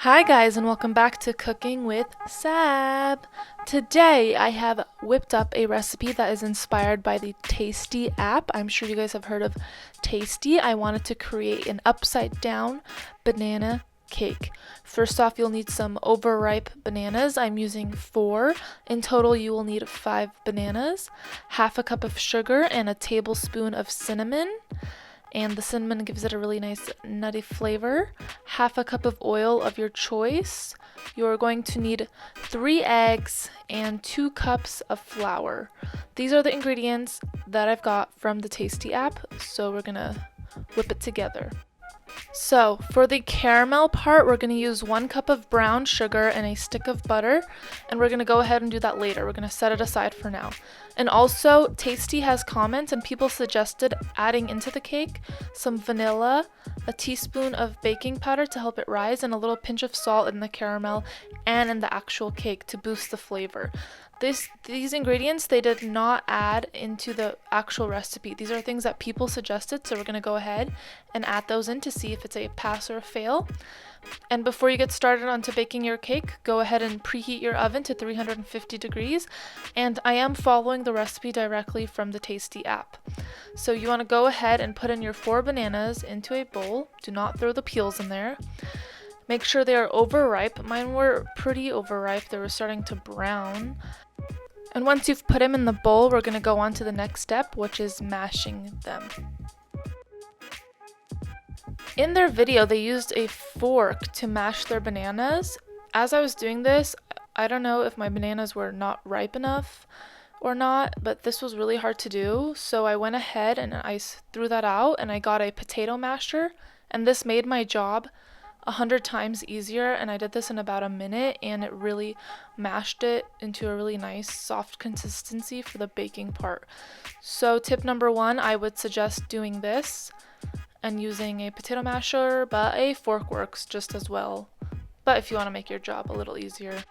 Hi guys, and welcome back to Cooking with Sab. Today I have whipped up a recipe that is inspired by the Tasty app. I'm sure you guys have heard of Tasty. I wanted to create an upside down banana cake. First off, you'll need some overripe bananas. I'm using 4. In total, you will need 5 bananas, half a cup of sugar, and a tablespoon of cinnamon. And the cinnamon gives it a really nice nutty flavor. Half a cup of oil of your choice. You're going to need 3 eggs and 2 cups of flour. These are the ingredients that I've got from the Tasty app, so we're gonna whip it together. So for the caramel part, we're going to use 1 cup of brown sugar and a stick of butter, and we're going to go ahead and do that later. We're going to set it aside for now. And also, Tasty has comments, and people suggested adding into the cake some vanilla, a teaspoon of baking powder to help it rise, and a little pinch of salt in the caramel and in the actual cake to boost the flavor. These ingredients, they did not add into the actual recipe. These are things that people suggested, so we're going to go ahead and add those in to see if it's a pass or a fail. And before you get started onto baking your cake, go ahead and preheat your oven to 350 degrees. And I am following the recipe directly from the Tasty app. So you want to go ahead and put in your 4 bananas into a bowl. Do not throw the peels in there. Make sure they are overripe. Mine were pretty overripe. They were starting to brown. And once you've put them in the bowl, we're going to go on to the next step, which is mashing them. In their video, they used a fork to mash their bananas. As I was doing this, I don't know if my bananas were not ripe enough or not, but this was really hard to do. So I went ahead and I threw that out and I got a potato masher, and this made my job 100 times easier, and I did this in about a minute, and it really mashed it into a really nice soft consistency for the baking part. So tip number 1, I would suggest doing this and using a potato masher, but a fork works just as well, but if you want to make your job a little easier.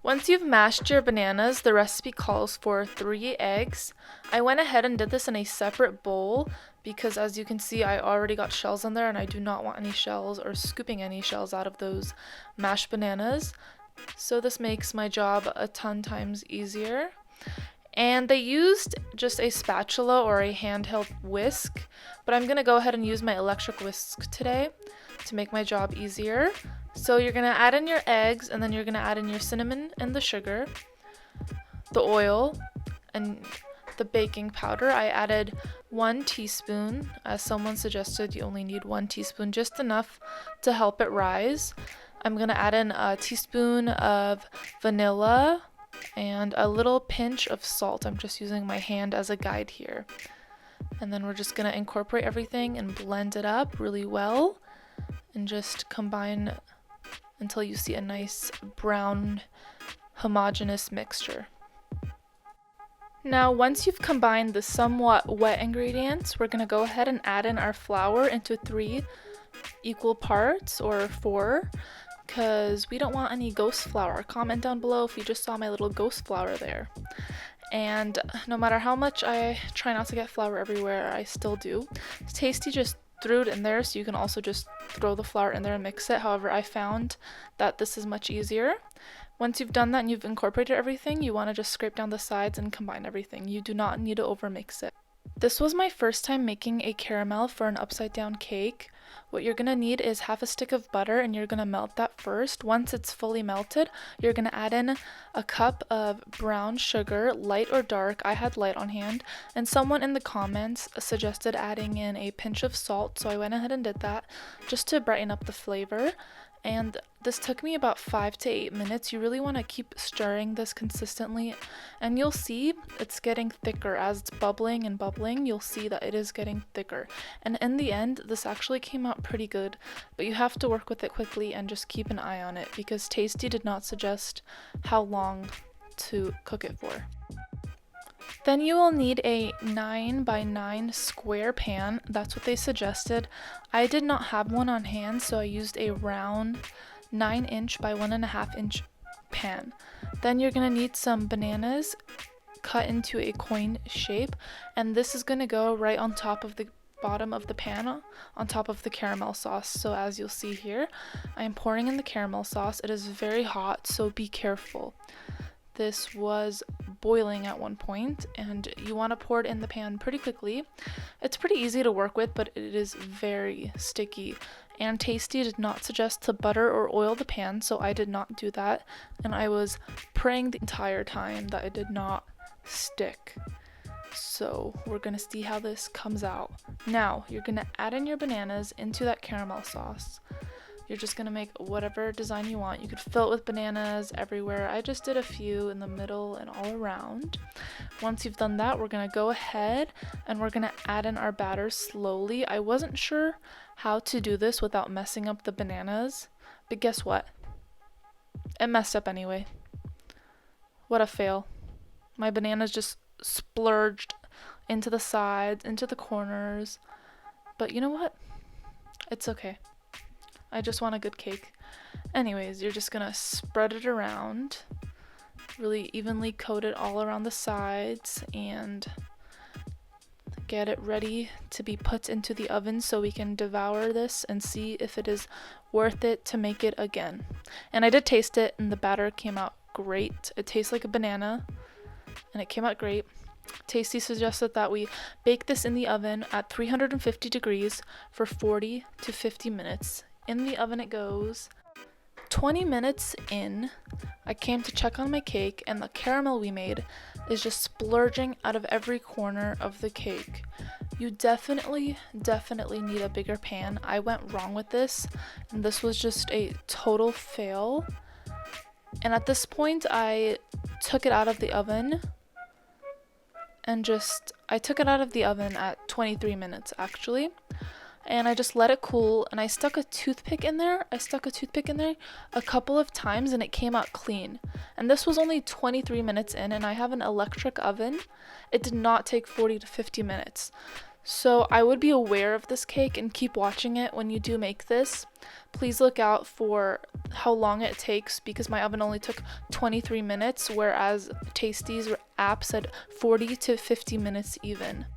Once you've mashed your bananas, the recipe calls for 3 eggs. I went ahead and did this in a separate bowl because, as you can see, I already got shells in there and I do not want any shells or scooping any shells out of those mashed bananas. So this makes my job a ton times easier. And they used just a spatula or a handheld whisk, but I'm going to go ahead and use my electric whisk today to make my job easier. So you're going to add in your eggs, and then you're going to add in your cinnamon and the sugar, the oil, and the baking powder. I added 1 teaspoon. As someone suggested, you only need 1 teaspoon, just enough to help it rise. I'm going to add in a teaspoon of vanilla and a little pinch of salt. I'm just using my hand as a guide here. And then we're just going to incorporate everything and blend it up really well and just combine until you see a nice brown homogeneous mixture. Now, once you've combined the somewhat wet ingredients, we're going to go ahead and add in our flour into 3 equal parts, or 4, because we don't want any ghost flour. Comment down below if you just saw my little ghost flour there. And no matter how much I try not to get flour everywhere, I still do. Tasty just threw it in there, so you can also just throw the flour in there and mix it. However, I found that this is much easier. Once you've done that and you've incorporated everything, you want to just scrape down the sides and combine everything. You do not need to overmix it. This was my first time making a caramel for an upside down cake. What you're going to need is half a stick of butter, and you're going to melt that first. Once it's fully melted, you're going to add in a cup of brown sugar, light or dark. I had light on hand, and someone in the comments suggested adding in a pinch of salt, so I went ahead and did that just to brighten up the flavor. And this took me about 5 to 8 minutes. You really want to keep stirring this consistently, and you'll see it's getting thicker. As it's bubbling and bubbling, you'll see that it is getting thicker. And in the end, this actually came out pretty good, but you have to work with it quickly and just keep an eye on it, because Tasty did not suggest how long to cook it for. Then you will need a 9 by 9 square pan. That's what they suggested. I did not have one on hand, so I used a round 9-inch by 1.5-inch pan. Then you're going to need some bananas cut into a coin shape, and this is going to go right on top of the bottom of the pan on top of the caramel sauce. So as you'll see here, I am pouring in the caramel sauce. It is very hot, so be careful. This was boiling at one point, and you want to pour it in the pan pretty quickly. It's pretty easy to work with, but it is very sticky. And Tasty did not suggest to butter or oil the pan, so I did not do that. And I was praying the entire time that it did not stick. So we're gonna see how this comes out. Now, you're gonna add in your bananas into that caramel sauce. You're just gonna make whatever design you want. You could fill it with bananas everywhere. I just did a few in the middle and all around. Once you've done that, we're gonna go ahead and we're gonna add in our batter slowly. I wasn't sure how to do this without messing up the bananas, but guess what? It messed up anyway. What a fail. My bananas just splurged into the sides, into the corners. But you know what? It's okay. I just want a good cake. Anyways, you're just gonna spread it around, really evenly coat it all around the sides, and get it ready to be put into the oven so we can devour this and see if it is worth it to make it again. And I did taste it, and the batter came out great. It tastes like a banana, and it came out great. Tasty suggested that we bake this in the oven at 350 degrees for 40 to 50 minutes. In the oven it goes. 20 minutes in, I came to check on my cake, and the caramel we made is just splurging out of every corner of the cake. You definitely need a bigger pan. I went wrong with this, and this was just a total fail. And at this point, I took it out of the oven, and I took it out of the oven at 23 minutes actually. And I just let it cool, and I stuck a toothpick in there a couple of times, and it came out clean. And this was only 23 minutes in, and I have an electric oven. It did not take 40 to 50 minutes. So I would be aware of this cake and keep watching it when you do make this. Please look out for how long it takes, because my oven only took 23 minutes, whereas Tasty's app said 40 to 50 minutes even.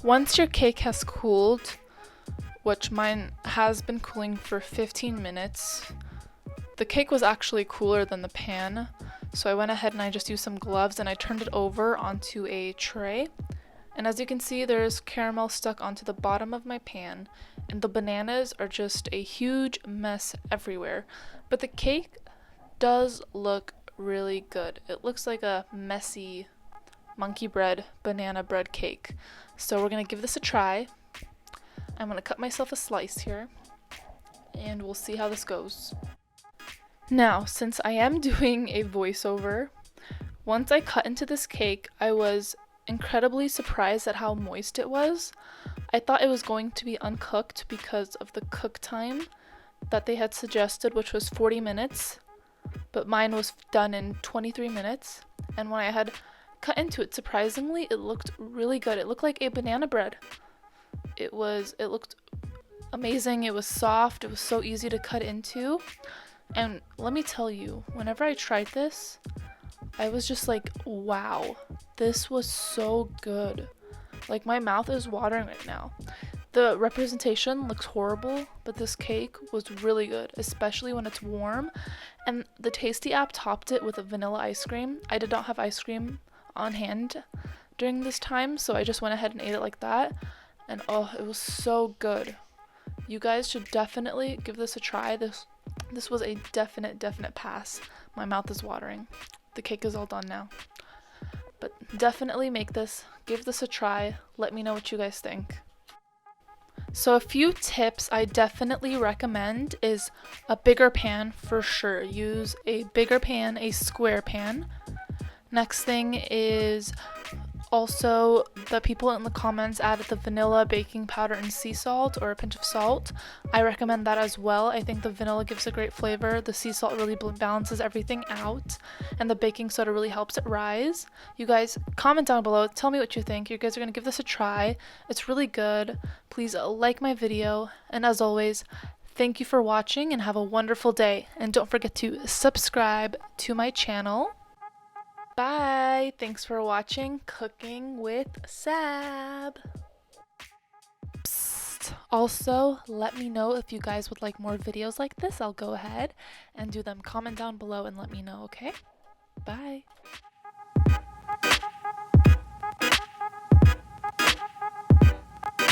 Once your cake has cooled, which mine has been cooling for 15 minutes, the cake was actually cooler than the pan, so I went ahead and I just used some gloves and I turned it over onto a tray. And as you can see, there's caramel stuck onto the bottom of my pan, and the bananas are just a huge mess everywhere. But the cake does look really good. It looks like a messy monkey bread, banana bread cake. So we're gonna give this a try. I'm gonna cut myself a slice here, and we'll see how this goes. Now, since I am doing a voiceover, once I cut into this cake, I was incredibly surprised at how moist it was. I thought it was going to be uncooked because of the cook time that they had suggested, which was 40 minutes, but mine was done in 23 minutes. And when I had cut into it, surprisingly, it looked really good. It looked like a banana bread. It looked amazing. It was soft. It was so easy to cut into. And let me tell you, whenever I tried this, I was just like, wow, this was so good. Like, my mouth is watering right now. The representation looks horrible, but this cake was really good, especially when it's warm. And the Tasty app topped it with a vanilla ice cream. I did not have ice cream on hand during this time, so I just went ahead and ate it like that, and oh, it was so good. You guys should definitely give this a try. This was a definite pass. My mouth is watering. The cake is all done now, but definitely make this, give this a try. Let me know what you guys think. So a few tips I definitely recommend is a bigger pan for sure. Use a bigger pan, a square pan. Next thing is also, the people in the comments added the vanilla, baking powder, and sea salt, or a pinch of salt. I recommend that as well. I think the vanilla gives a great flavor, the sea salt really balances everything out, and the baking soda really helps it rise. You guys, comment down below, tell me what you think. You guys are going to give this a try. It's really good. Please like my video, and as always, thank you for watching and have a wonderful day. And don't forget to subscribe to my channel. Bye. Thanks for watching Cooking with Sab. Psst. Also, let me know if you guys would like more videos like this. I'll go ahead and do them. Comment down below and let me know, okay? Bye.